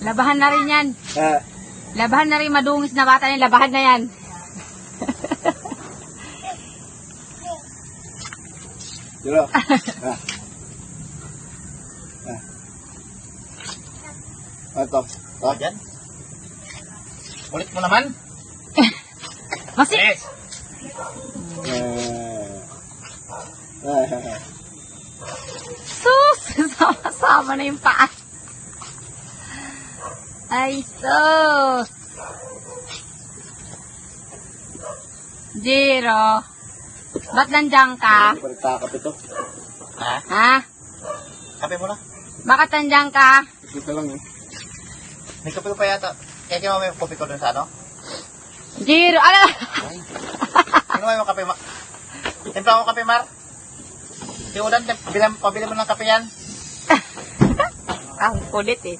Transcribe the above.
Labahan na rin yan. Labahan na rin madungis na bata yan. Labahan na yan. Dilo. Ito. Oh, dyan. Ulit mo naman. Masik! Yes. Sus! Sama-sama na yung paa. Ay, sus! Jiro, ba't nandiyan ka? Balik takap ito. Ha? Ha? Kape mo na. Bakit nandiyan ka? Ito lang eh. May kape ko pa yata. Kaya kinuha mo yung kape ko dun sa ano? Jiro, ala! Kinuha mo yung kape, Timpla mo kape, Mar. Si Ulan, pabili mo ng kape yan. Ang kulit eh.